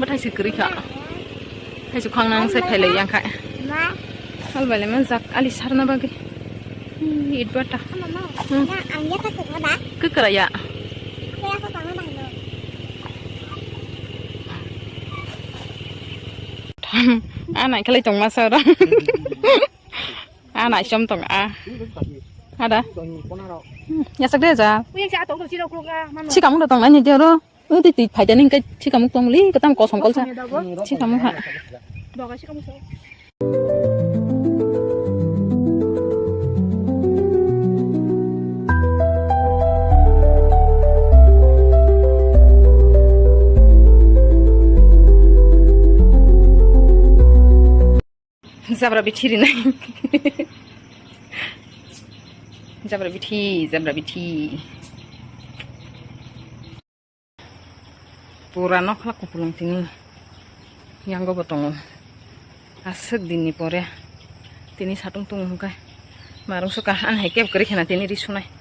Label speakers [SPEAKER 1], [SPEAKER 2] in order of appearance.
[SPEAKER 1] mất hay sự cười khả hay sự khoang năng sẽ phải lấy yang khai al balik mana zak ali sarna bagi it bata ke keraya anak kali tong masa orang anak som tong ada ya sak dia aja si kamu datang nanya dia lo thì phải cho nên cái si kamu tong li cái tam kosong kosong si kamu ha Zabra bichiri nahi zabra bithi pura nok lah pulang sini yang gue potong asik dini pore tini satung tung muka marung suka an hekep kerih nanti ini risunai